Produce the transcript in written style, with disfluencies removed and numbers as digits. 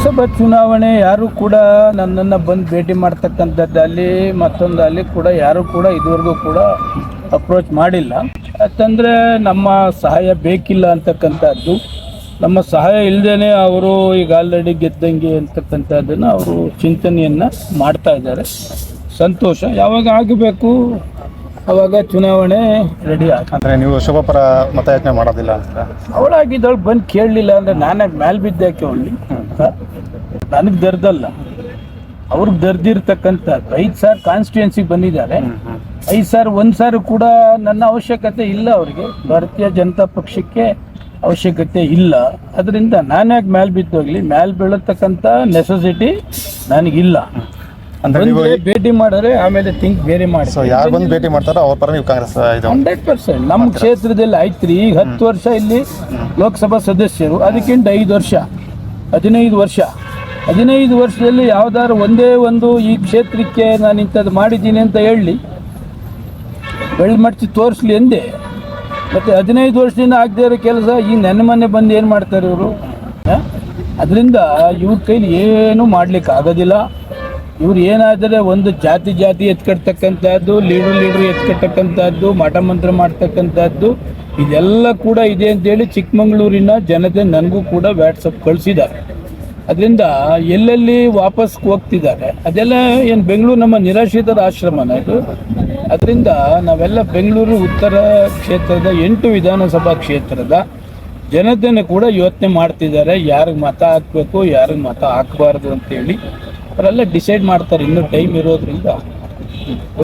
ಲೋಕಸಭಾ ಚುನಾವಣೆ ಯಾರು ಕೂಡ ನನ್ನನ್ನು ಬಂದು ಭೇಟಿ ಮಾಡ್ತಕ್ಕಂಥದ್ದಲ್ಲಿ ಮತ್ತೊಂದಲ್ಲಿ ಕೂಡ ಯಾರು ಕೂಡ ಇದುವರೆಗೂ ಕೂಡ ಅಪ್ರೋಚ್ ಮಾಡಿಲ್ಲ. ಯಾಕಂದರೆ ನಮ್ಮ ಸಹಾಯ ಬೇಕಿಲ್ಲ ಅಂತಕ್ಕಂಥದ್ದು, ನಮ್ಮ ಸಹಾಯ ಇಲ್ಲದೇ ಅವರು ಈಗ ಆಲ್ರೆಡಿ ಗೆದ್ದಂಗೆ ಅಂತಕ್ಕಂಥದ್ದನ್ನು ಅವರು ಚಿಂತನೆಯನ್ನು ಮಾಡ್ತಾ ಇದ್ದಾರೆ. ಸಂತೋಷ. ಯಾವಾಗ ಆಗಬೇಕು ಅವಾಗ ಚುನಾವಣೆ ರೆಡಿ ಅಂದರೆ ನೀವು ಶುಭಪರ ಮತಯಾಚನೆ ಮಾಡೋದಿಲ್ಲ ಅಂತ ಅವಳಾಗಿದ್ದವಳು ಬಂದು ಕೇಳಲಿಲ್ಲ ಅಂದರೆ ನಾನಾಗಿ ಮ್ಯಾಲೆ ಬಿದ್ದಾಕೆ ಅವಳಿ ನನಗೆ ದರ್ದಲ್ಲ, ಅವ್ರಿಗೆ ದರ್ದಿರ್ತಕ್ಕಂಥದ್ದು. 5 ಸಾರಿ ಕಾನ್ಸ್ಟಿಟ್ಯೂನ್ಸಿಗೆ ಬಂದಿದ್ದಾರೆ. 5 ಸಾರಿ 1 ಸಾರಿ ಕೂಡ ನನ್ನ ಅವಶ್ಯಕತೆ ಇಲ್ಲ, ಅವರಿಗೆ ಭಾರತೀಯ ಜನತಾ ಪಕ್ಷಕ್ಕೆ ಅವಶ್ಯಕತೆ ಇಲ್ಲ. ಅದರಿಂದ ನಾನಾಗಿ ಮ್ಯಾಲೆ ಬಿದ್ದೋಗ್ಲಿ, ಮ್ಯಾಲೆ ಬೀಳತಕ್ಕಂಥ ನೆಸೆಸಿಟಿ ನನಗಿಲ್ಲ. ಭೇಟಿ ಮಾಡಿದ್ರೆ ಆಮೇಲೆ ಥಿಂಕ್ ಬೇರೆ ಮಾಡಿ. ಯಾರು ಬಂದು ಭೇಟಿ ಮಾಡ್ತಾರೋ ಅವ್ರ ಪರ ನೀವು ಕಾಂಗ್ರೆಸ್ 100% ನಮ್ಮ ಕ್ಷೇತ್ರದಲ್ಲಿ ಆಯ್ತು ರೀ. ಈಗ 10 ವರ್ಷ ಇಲ್ಲಿ ಲೋಕಸಭಾ ಸದಸ್ಯರು, ಅದಕ್ಕಿಂತ 5 ವರ್ಷ 15 ವರ್ಷ 15 ವರ್ಷದಲ್ಲಿ ಯಾವ್ದಾದ್ರು ಒಂದೇ ಒಂದು ಈ ಕ್ಷೇತ್ರಕ್ಕೆ ನಾನು ಇಂಥದ್ದು ಮಾಡಿದ್ದೀನಿ ಅಂತ ಹೇಳಿ ಬೆಳ್ಮಡ್ಚಿ ತೋರಿಸ್ಲಿ ಎಂದೆ. ಮತ್ತು 15 ವರ್ಷದಿಂದ ಆಗದೇ ಇರೋ ಕೆಲಸ ಈ ನನ್ನ ಮನೆ ಬಂದು ಏನು ಮಾಡ್ತಾರೆ ಇವರು? ಅದರಿಂದ ಇವ್ರ ಕೈಲಿ ಏನೂ ಮಾಡ್ಲಿಕ್ಕೆ ಆಗೋದಿಲ್ಲ. ಇವ್ರು ಏನಾದರೆ ಒಂದು ಜಾತಿ ಎತ್ಕಟ್ಟತಕ್ಕಂಥದ್ದು, ಲೀಡ್ರು ಎತ್ಕಟ್ಟಕ್ಕಂಥದ್ದು, ಮಠ ಮಂತ್ರ ಮಾಡ್ತಕ್ಕಂಥದ್ದು ಇದೆಲ್ಲ ಕೂಡ ಇದೆ ಅಂತೇಳಿ ಚಿಕ್ಕಮಗಳೂರಿನ ಜನತೆ ನನಗೂ ಕೂಡ ವಾಟ್ಸಪ್ ಕಳಿಸಿದ್ದಾರೆ. ಅದರಿಂದ ಎಲ್ಲೆಲ್ಲಿ ವಾಪಸ್ ಹೋಗ್ತಿದ್ದಾರೆ ಅದೆಲ್ಲ ಏನು ಬೆಂಗಳೂರು ನಮ್ಮ ನಿರಾಶ್ರಿತರ ಆಶ್ರಮನ ಇದು. ಅದರಿಂದ ನಾವೆಲ್ಲ ಬೆಂಗಳೂರು ಉತ್ತರ ಕ್ಷೇತ್ರದ 8 ವಿಧಾನಸಭಾ ಕ್ಷೇತ್ರದ ಜನತೆಯನ್ನು ಕೂಡ ಯೋಚನೆ ಮಾಡ್ತಿದ್ದಾರೆ, ಯಾರಿಗೆ ಮತ ಹಾಕಬೇಕು ಯಾರಿಗೆ ಮತ ಹಾಕಬಾರ್ದು ಅಂತೇಳಿ ಅವರೆಲ್ಲ ಡಿಸೈಡ್ ಮಾಡ್ತಾರೆ. ಇನ್ನೂ ಟೈಮ್ ಇರೋದ್ರಿಂದ